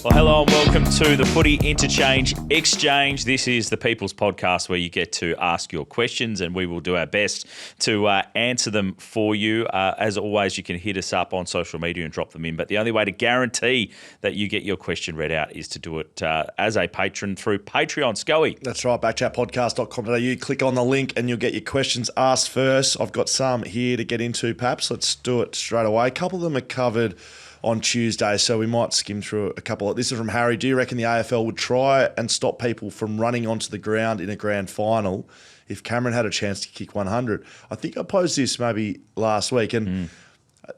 Well, hello and welcome to the Footy Interchange Exchange. This is the People's Podcast where you get to ask your questions and we will do our best to answer them for you. As always, you can hit us up on social media and drop them in. But the only way to guarantee that you get your question read out is to do it as a patron through Patreon. Scully. That's right, backchatpodcast.com.au. Click on the link and you'll get your questions asked first. I've got some here to get into, Paps. Let's do it straight away. A couple of them are covered on Tuesday, so we might skim through a couple. This is from Harry. Do you reckon the AFL would try and stop people from running onto the ground in a grand final if Cameron had a chance to kick 100? I think I posed this maybe last week, and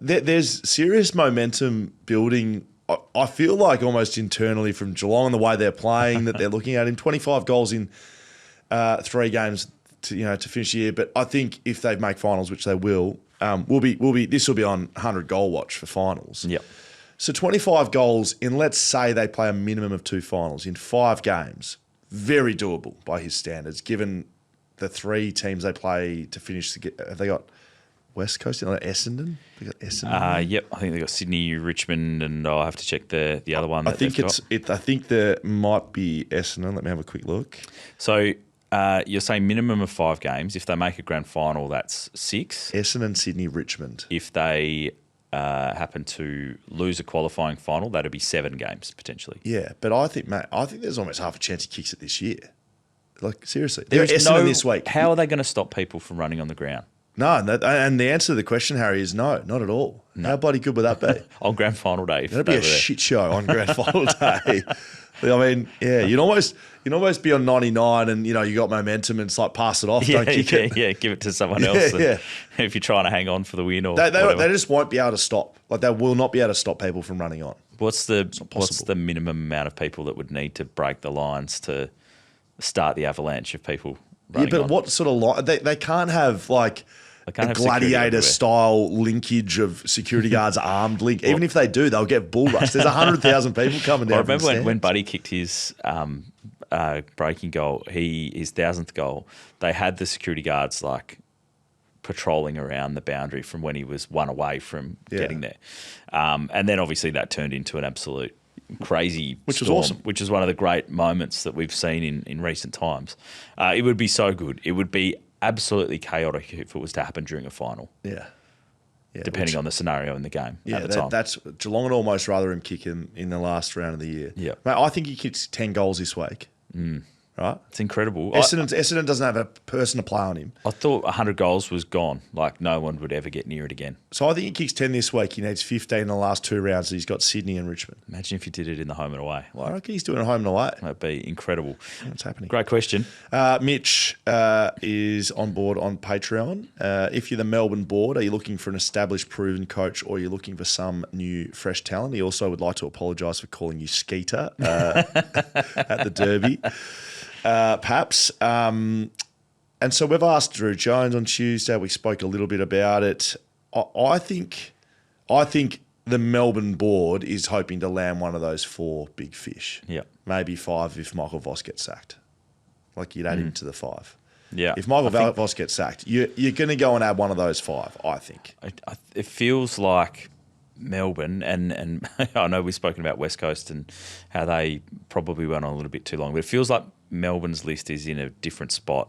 there's serious momentum building. I feel like almost internally from Geelong and the way they're playing that they're looking at him. 25 goals in 3 games to finish the year. But I think if they make finals, which they will, this will be on 100 goal watch for finals. Yep. So 25 goals in, let's say they play a minimum of 2 finals in 5 games. Very doable by his standards, given the 3 teams they play to finish. Have they got West Coast? Essendon? They got Essendon. Yep. I think they got Sydney, Richmond, and I'll have to check the other one. I think there might be Essendon. Let me have a quick look. So you're saying minimum of 5 games. If they make a grand final, that's 6. Essendon, Sydney, Richmond. If they happen to lose a qualifying final, that'd be 7 games potentially. Yeah, but I think there's almost half a chance he kicks it this year. Like, seriously. There's Essendon this week. How are they going to stop people from running on the ground? No, and the answer to the question, Harry, is no, not at all. No. How bloody good would that be? On grand final day. That'd be a shit show on grand final day. I mean, yeah, you'd almost be on 99 and, you got momentum and it's like pass it off, don't kick it. Yeah, give it to someone else. Yeah. If you're trying to hang on for the win or they just won't be able to stop. Like, they will not be able to stop people from running on. What's the minimum amount of people that would need to break the lines to start the avalanche of people running on? What sort of line? They can't have like a gladiator-style linkage of security guards armed link. Even if they do, they'll get bull rushed. There's 100,000 people coming down. I remember when Buddy kicked his breaking goal, his 1,000th goal, they had the security guards like patrolling around the boundary from when he was 1 away from getting there. And then obviously that turned into an absolute crazy which storm, was awesome. Which is one of the great moments that we've seen in recent times. It would be so good. It would be absolutely chaotic if it was to happen during a final. Yeah. Depending on the scenario in the game at the time. That's Geelong would almost rather him kick in the last round of the year. Yeah. Mate, I think he kicks 10 goals this week. Right? It's incredible. Essendon doesn't have a person to play on him. I thought 100 goals was gone. Like, no one would ever get near it again. So I think he kicks 10 this week. He needs 15 in the last 2 rounds. He's got Sydney and Richmond. Imagine if he did it in the home and away. Well, I reckon he's doing it home and away. That'd be incredible. What's happening? Great question. Mitch is on board on Patreon. If you're the Melbourne board, are you looking for an established, proven coach or are you looking for some new, fresh talent? He also would like to apologise for calling you Skeeter at the Derby. Paps. And so we've asked Drew Jones on Tuesday. We spoke a little bit about it. I think the Melbourne board is hoping to land one of those 4 big fish. Yeah. Maybe 5 if Michael Voss gets sacked. Like, you'd add him to the 5. Yeah. If Michael Voss gets sacked, you're going to go and add one of those 5, I think. It feels like Melbourne, and I know we've spoken about West Coast and how they probably went on a little bit too long, but it feels like Melbourne's list is in a different spot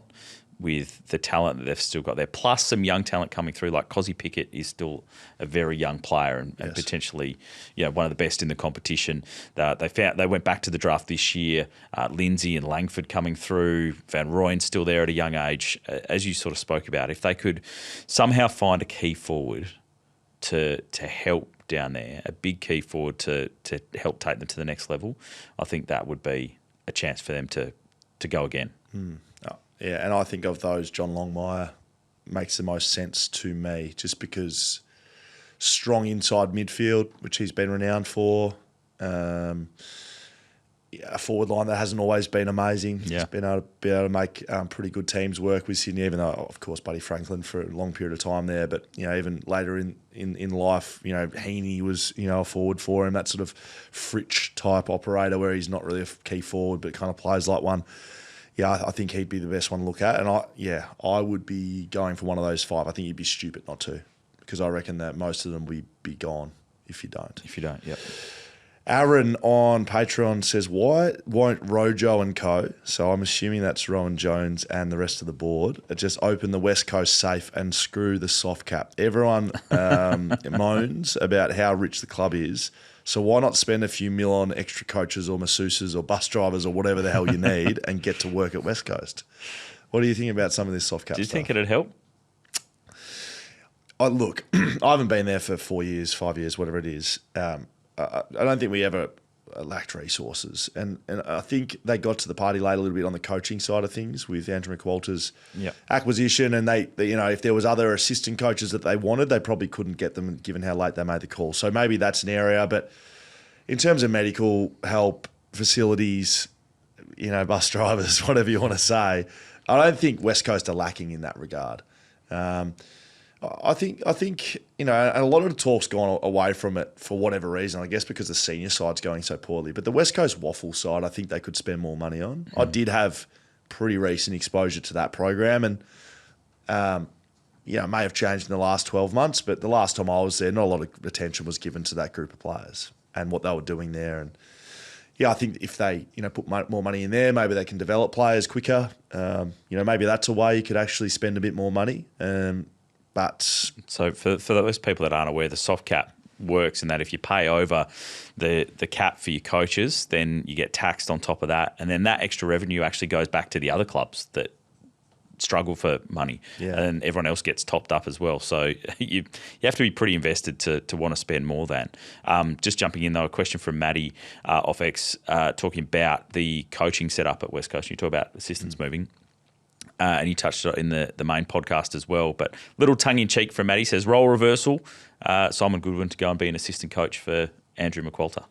with the talent that they've still got there, plus some young talent coming through. Like Cozzy Pickett is still a very young player and potentially one of the best in the competition. They went back to the draft this year. Lindsay and Langford coming through. Van Rooyen's still there at a young age. As you sort of spoke about, if they could somehow find a key forward to help down there, a big key forward to help take them to the next level, I think that would be a chance for them to go again. Yeah, and I think of those, John Longmire makes the most sense to me just because strong inside midfield, which he's been renowned for. A forward line that hasn't always been amazing. Yeah. He's been able to make pretty good teams work with Sydney, even though, of course, Buddy Franklin for a long period of time there. But, even later in life, Heaney was, a forward for him, that sort of Fritsch type operator where he's not really a key forward but kind of plays like one. Yeah, I think he'd be the best one to look at. And I would be going for one of those 5. I think you'd be stupid not to, because I reckon that most of them will be gone if you don't. Yep. Aaron on Patreon says, why won't Rojo and co, so I'm assuming that's Rowan Jones and the rest of the board, just open the West Coast safe and screw the soft cap? Everyone moans about how rich the club is, so why not spend a few mil on extra coaches or masseuses or bus drivers or whatever the hell you need and get to work at West Coast? What do you think about some of this soft cap stuff? Do you think it'd help? Look, I haven't been there for 4 years, 5 years, whatever it is. I don't think we ever lacked resources. And I think they got to the party late a little bit on the coaching side of things with Andrew McWalter's acquisition. And they, if there was other assistant coaches that they wanted, they probably couldn't get them given how late they made the call. So maybe that's an area. But in terms of medical help, facilities, bus drivers, whatever you want to say, I don't think West Coast are lacking in that regard. I think and a lot of the talk's gone away from it for whatever reason, I guess because the senior side's going so poorly. But the West Coast Waffle side, I think they could spend more money on. I did have pretty recent exposure to that program and, it may have changed in the last 12 months, but the last time I was there, not a lot of attention was given to that group of players and what they were doing there. And, I think if they, put more money in there, maybe they can develop players quicker. Maybe that's a way you could actually spend a bit more money. But so for those people that aren't aware, the soft cap works in that if you pay over the cap for your coaches, then you get taxed on top of that, and then that extra revenue actually goes back to the other clubs that struggle for money, and everyone else gets topped up as well. So you have to be pretty invested to want to spend more than. Just jumping in though, a question from Maddie off X talking about the coaching setup at West Coast. You talk about assistants moving. And you touched on it in the main podcast as well. But little tongue-in-cheek from Matty says, role reversal, Simon Goodwin to go and be an assistant coach for Andrew McWalter.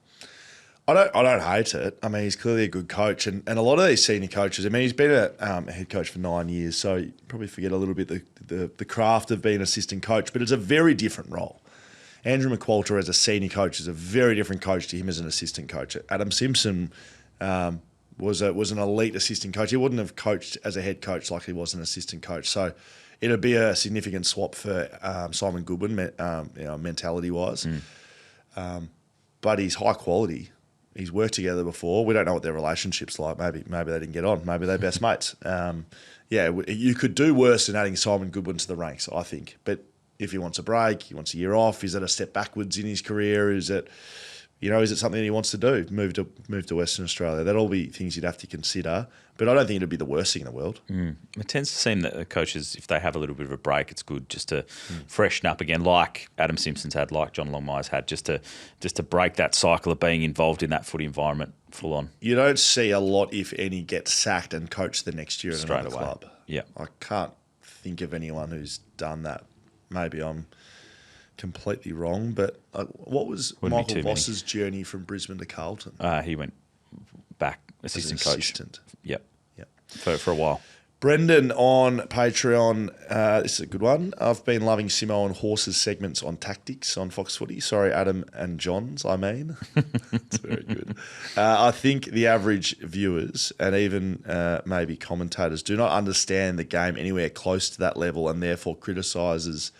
I don't hate it. I mean, he's clearly a good coach. And a lot of these senior coaches, I mean, he's been a head coach for 9 years, so you probably forget a little bit the craft of being an assistant coach. But it's a very different role. Andrew McWalter as a senior coach is a very different coach to him as an assistant coach. Adam Simpson was an elite assistant coach. He wouldn't have coached as a head coach like he was an assistant coach. So it'd be a significant swap for Simon Goodwin, mentality-wise. But he's high quality. He's worked together before. We don't know what their relationship's like. Maybe they didn't get on. Maybe they're best mates. You could do worse than adding Simon Goodwin to the ranks, I think. But if he wants a break, he wants a year off, is it a step backwards in his career? Is it something that he wants to do? Move to Western Australia? That'll all be things you'd have to consider. But I don't think it'd be the worst thing in the world. It tends to seem that the coaches, if they have a little bit of a break, it's good just to freshen up again, like Adam Simpson's had, like John Longmire's had, just to break that cycle of being involved in that footy environment full on. You don't see a lot, if any, get sacked and coach the next year at another club. Yeah, I can't think of anyone who's done that. Maybe I'm completely wrong, but what was Michael Voss's journey from Brisbane to Carlton? He went back assistant coach. Yep. For a while. Brendan on Patreon, this is a good one. I've been loving Simo and Horse's segments on tactics on Fox Footy. Sorry, Adam and John's, I mean. It's very good. I think the average viewers and even maybe commentators do not understand the game anywhere close to that level and therefore criticises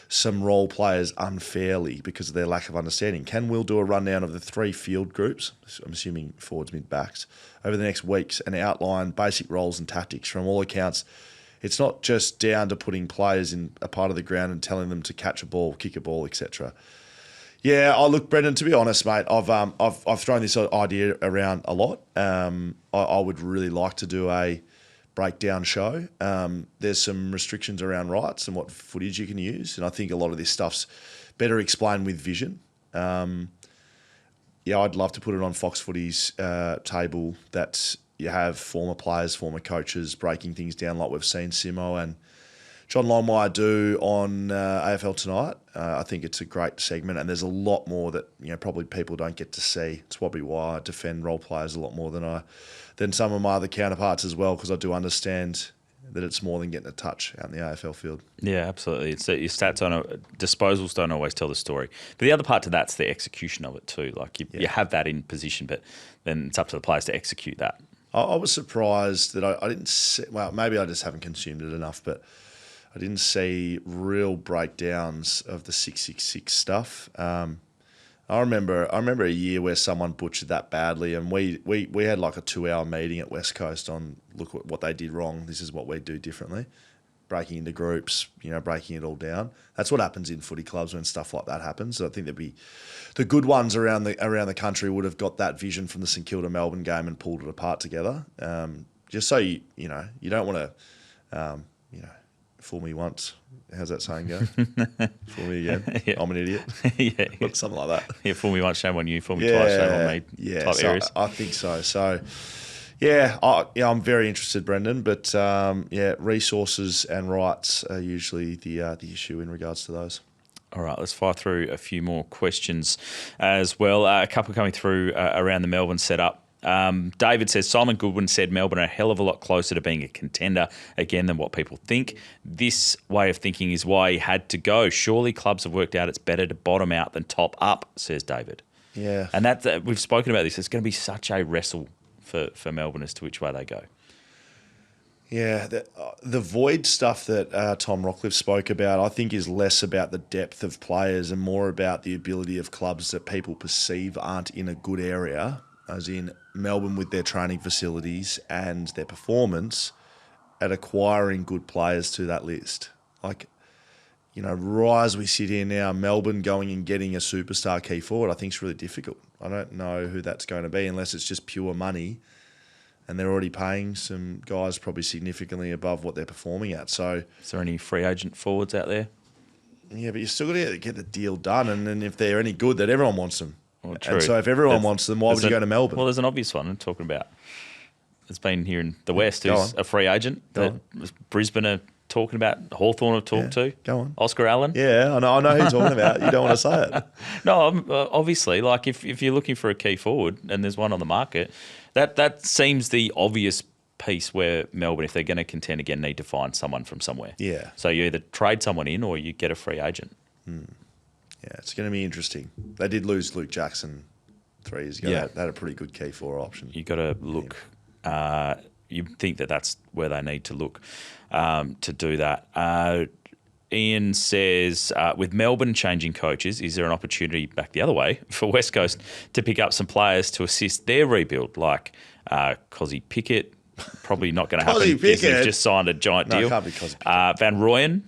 some role players unfairly because of their lack of understanding. Can Will do a rundown of the 3 field groups, I'm assuming forwards, mid-backs, over the next weeks and outline basic roles and tactics? From all accounts, it's not just down to putting players in a part of the ground and telling them to catch a ball, kick a ball, etc. Yeah, look, Brendan, to be honest, mate, I've thrown this idea around a lot. I would really like to do a breakdown show. There's some restrictions around rights and what footage you can use, and I think a lot of this stuff's better explained with vision. I'd love to put it on Fox Footy's table that you have former players, former coaches breaking things down like we've seen Simo and John Longmire do on AFL Tonight. I think it's a great segment, and there's a lot more that probably people don't get to see. It's probably why I defend role players a lot more than some of my other counterparts as well, because I do understand that it's more than getting a touch out in the AFL field. Yeah, absolutely. It's that your stats disposals don't always tell the story. But the other part to that's the execution of it too. Like you have that in position, but then it's up to the players to execute that. I was surprised that I didn't see, well, maybe I just haven't consumed it enough, but I didn't see real breakdowns of the 666 stuff. I I remember a year where someone butchered that badly, and we had like a 2-hour meeting at West Coast on look what they did wrong. This is what we do differently. Breaking into groups, breaking it all down. That's what happens in footy clubs when stuff like that happens. So I think there'd be the good ones around the country would have got that vision from the St Kilda Melbourne game and pulled it apart together. Just so you don't want to fool me once. How's that saying go? Fool me again. Yeah. I'm an idiot. Yeah. Something like that. Yeah, fool me once, shame on you. Fool me twice, shame on me. Yeah, type so areas. I think so. So, I'm very interested, Brendan. But resources and rights are usually the issue in regards to those. All right, let's fire through a few more questions as well. A couple coming through around the Melbourne setup. David says, Simon Goodwin said Melbourne are a hell of a lot closer to being a contender again than what people think. This way of thinking is why he had to go. Surely clubs have worked out it's better to bottom out than top up, says David. Yeah. And that we've spoken about this. It's going to be such a wrestle for Melbourne as to which way they go. Yeah, the void stuff that Tom Rockliff spoke about, I think, is less about the depth of players and more about the ability of clubs that people perceive aren't in a good area, as in Melbourne with their training facilities and their performance at acquiring good players to that list. Like, right as we sit here now, Melbourne going and getting a superstar key forward, I think is really difficult. I don't know who that's going to be unless it's just pure money. And they're already paying some guys probably significantly above what they're performing at. So, is there any free agent forwards out there? Yeah, but you still got to get the deal done. And then if they're any good, then everyone wants them. Well, true. And so if everyone wants them, why would you go to Melbourne? Well, there's an obvious one I'm talking about. It's been here in the West, who's a free agent that Brisbane are talking about, Hawthorn have talked to. Go on. Oscar Allen. Yeah, I know who you're talking about. You don't want to say it. No, obviously, like if you're looking for a key forward and there's one on the market, that seems the obvious piece where Melbourne, if they're going to contend again, need to find someone from somewhere. Yeah. So you either trade someone in or you get a free agent. Yeah, it's going to be interesting. They did lose Luke Jackson 3 years ago. Yeah. They had a pretty good key forward option. You got to look. You think that's where they need to look to do that. Ian says, with Melbourne changing coaches, is there an opportunity back the other way for West Coast to pick up some players to assist their rebuild, like Cozzy Pickett? Probably not going to happen because he's just signed a giant deal. No, it can't be Cozzy Pickett. Van Rooyen,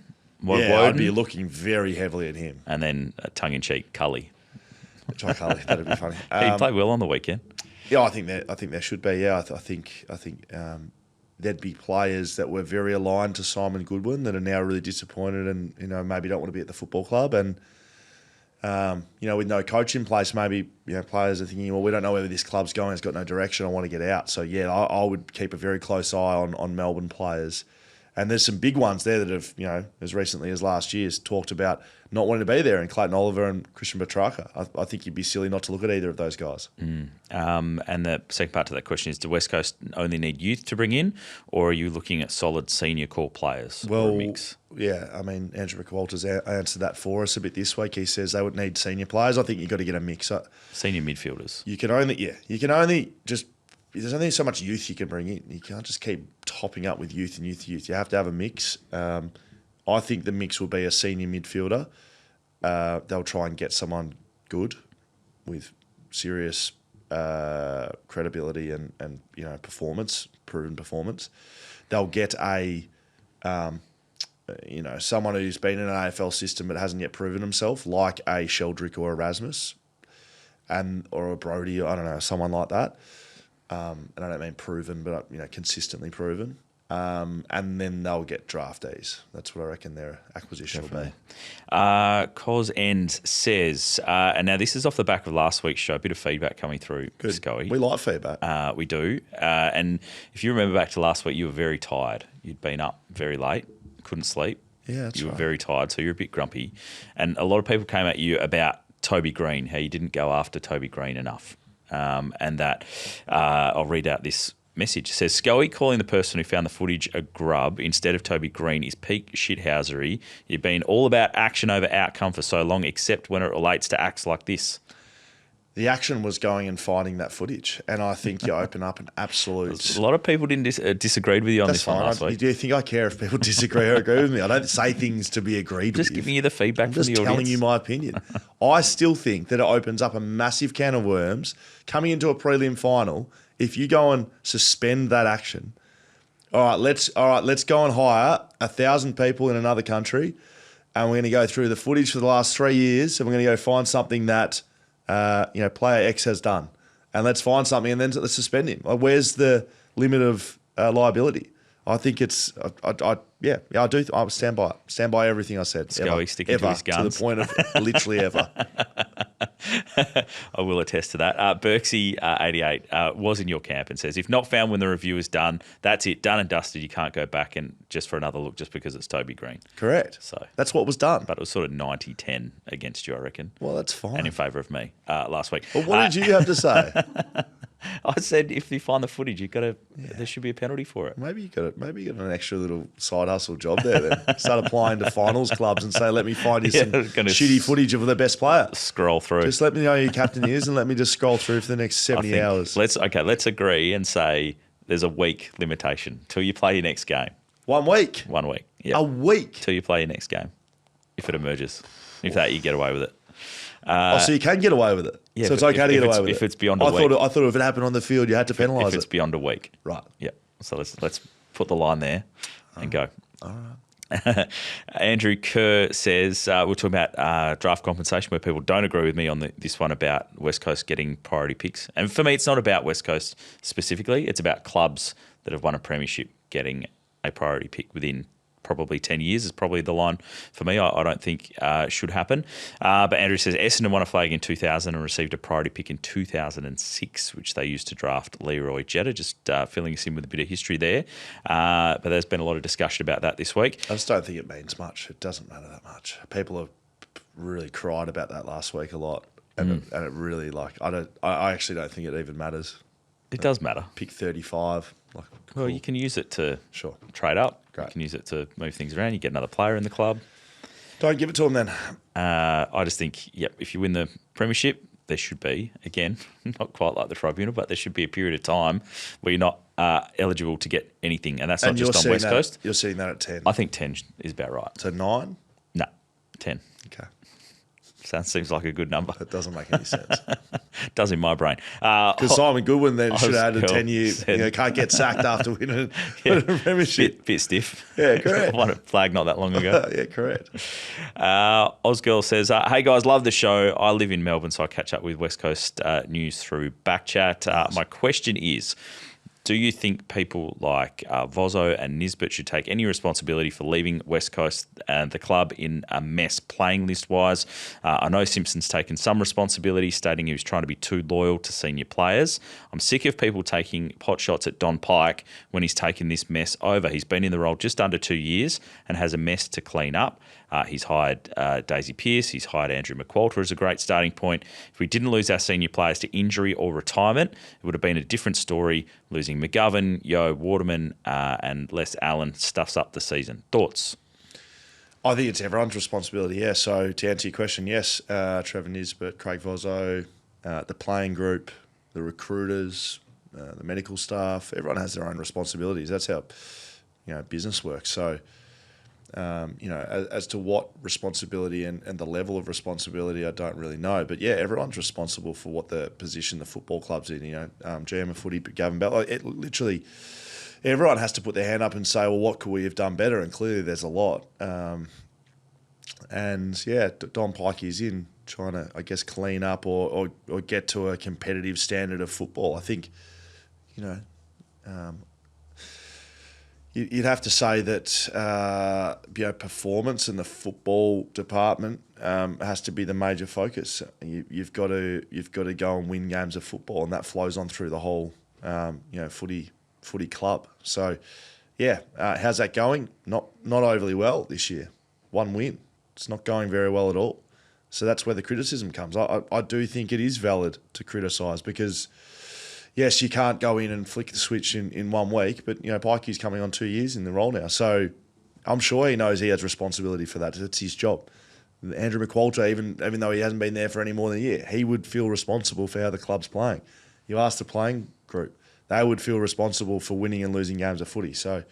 I'd be looking very heavily at him. And then tongue-in-cheek, Cully. Try Cully, that'd be funny. He played well on the weekend. Yeah, I think there should be. Yeah, I think there'd be players that were very aligned to Simon Goodwin that are now really disappointed and maybe don't want to be at the football club and with no coach in place, maybe players are thinking, well, we don't know where this club's going. It's got no direction. I want to get out. So yeah, I would keep a very close eye on Melbourne players. And there's some big ones there that have, as recently as last year, talked about not wanting to be there, and Clayton Oliver and Christian Petrarca. I think you'd be silly not to look at either of those guys. And the second part to that question is, do West Coast only need youth to bring in, or are you looking at solid senior core players? Well, or a mix? Yeah, I mean, Andrew McWalters answered that for us a bit this week. He says they would need senior players. I think you've got to get a mix. Senior midfielders. You can only just... There's only so much youth you can bring in. You can't just keep topping up with youth and youth. You have to have a mix. I think the mix will be a senior midfielder. They'll try and get someone good with serious credibility and proven performance. They'll get someone who's been in an AFL system but hasn't yet proven himself, like a Sheldrick or Erasmus, or a Brody, I don't know, someone like that. And I don't mean proven, but consistently proven. And then they'll get draftees. That's what I reckon their acquisition will be. Cos End says, and now this is off the back of last week's show, a bit of feedback coming through, Scully. We like feedback. We do. And if you remember back to last week, you were very tired. You'd been up very late, couldn't sleep. Yeah, that's You were right. very tired, so you're a bit grumpy. And a lot of people came at you about Toby Green, how you didn't go after Toby Green enough. And that I'll read out this message. It says, Scully calling the person who found the footage a grub instead of Toby Green is peak shithousery. You've been all about action over outcome for so long, except when it relates to acts like this. The action was going and finding that footage, and I think you open up an absolute. A lot of people didn't disagreed with you on That's this one fine. last week. Do you think I care if people disagree or agree with me? I don't say things to be agreed with. Just giving you the feedback I'm from the just audience. telling you my opinion. I still think that it opens up a massive can of worms coming into a prelim final. If you go and suspend that action, all right, let's go and hire 1,000 people in another country, and we're going to go through the footage for the last 3 years, and we're going to go find something that player X has done, and let's find something, and then let's suspend him. Like, where's the limit of liability? I think it's, I do. I stand by it. Stand by everything I said. Scully sticking to his guns. To the point of literally ever. I will attest to that. Berksy 88 was in your camp and says, if not found when the review is done, that's it, done and dusted. You can't go back and just for another look just because it's Toby Green. Correct. So that's what was done. But it was sort of 90-10 against you, I reckon. Well, that's fine. And in favour of me last week. Well, what did you have to say? I said if you find the footage, there should be a penalty for it. Maybe you got an extra little side hustle job there. Then start applying to finals clubs and say, let me find you some shitty footage of the best player. Scroll through. Just let me know who your captain is, and let me just scroll through for the next 70 hours. Let's agree and say there's a week limitation till you play your next game. 1 week. 1 week. Yeah. A week till you play your next game, if it emerges. If that you get away with it. So you can get away with it. Yeah, so it's okay to get away with it. If it's beyond a week. I thought if it happened on the field, you had to penalise it. If it's beyond a week. Right. Yeah. So let's put the line there and go. All right. Andrew Kerr says, we're talking about draft compensation where people don't agree with me on this one about West Coast getting priority picks. And for me, it's not about West Coast specifically. It's about clubs that have won a premiership getting a priority pick within probably 10 years is probably the line for me. I don't think should happen. But Andrew says Essendon won a flag in 2000 and received a priority pick in 2006, which they used to draft Leroy Jetta, just filling us in with a bit of history there. But there's been a lot of discussion about that this week. I just don't think it means much. It doesn't matter that much. People have really cried about that last week a lot. And it really, I actually don't think it even matters. It does matter. Pick 35. Cool. Well, you can use it to trade up. Great. You can use it to move things around. You get another player in the club. Don't give it to them then. I just think, if you win the premiership, there should be, again, not quite like the tribunal, but there should be a period of time where you're not eligible to get anything. And that's not just on West Coast. You're seeing that at 10. I think 10 is about right. So 9? No, 10. Okay. Seems like a good number. It doesn't make any sense. Does in my brain. Because Simon Goodwin then should have had a 10-year, can't get sacked after winning a premiership. Bit stiff. Yeah, correct. Won a flag not that long ago. Yeah, correct. Ozgirl says, hey guys, love the show. I live in Melbourne, so I catch up with West Coast news through BackChat. Nice. My question is, do you think people like Vozzo and Nisbet should take any responsibility for leaving West Coast and the club in a mess playing list-wise? I know Simpson's taken some responsibility, stating he was trying to be too loyal to senior players. I'm sick of people taking pot shots at Don Pike when he's taken this mess over. He's been in the role just under 2 years and has a mess to clean up. He's hired Daisy Pearce. He's hired Andrew McQualter as a great starting point. If we didn't lose our senior players to injury or retirement, it would have been a different story. Losing McGovern, Yo, Waterman, and Les Allen stuffs up the season. Thoughts? I think it's everyone's responsibility, yeah. So to answer your question, yes, Trevor Nisbet, Craig Vozzo, the playing group, the recruiters, the medical staff, everyone has their own responsibilities. That's how business works. So as to what responsibility and the level of responsibility, I don't really know. But yeah, everyone's responsible for what the position the football club's in. GM of footy, Gavin Bell. Literally, everyone has to put their hand up and say, well, what could we have done better? And clearly there's a lot. And yeah, Don Pike is in trying to, I guess, clean up or get to a competitive standard of football. I think, you'd have to say that performance in the football department has to be the major focus. You've got to go and win games of football, and that flows on through the whole footy club. So yeah, how's that going? Not overly well this year. 1 win. It's not going very well at all. So that's where the criticism comes. I do think it is valid to criticise because, yes, you can't go in and flick the switch in 1 week, but Pikey's coming on 2 years in the role now. So I'm sure he knows he has responsibility for that. It's his job. Andrew McQualter, even though he hasn't been there for any more than a year, he would feel responsible for how the club's playing. You ask the playing group, they would feel responsible for winning and losing games of footy. So,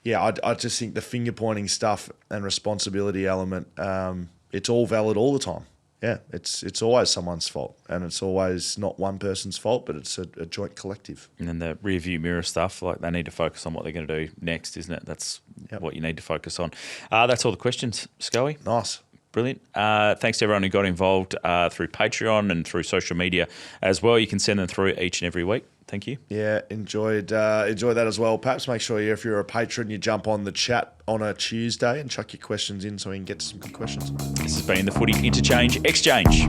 yeah, I just think the finger-pointing stuff and responsibility element, it's all valid all the time. Yeah, it's always someone's fault, and it's always not one person's fault, but it's a joint collective. And then the rear view mirror stuff, like they need to focus on what they're going to do next, isn't it? That's what you need to focus on. That's all the questions, Scully. Nice. Brilliant. Thanks to everyone who got involved through Patreon and through social media as well. You can send them through each and every week. Thank you. Yeah, enjoyed that as well. Perhaps make sure if you're a patron, you jump on the chat on a Tuesday and chuck your questions in so we can get to some good questions. This has been the Footy Interchange Exchange.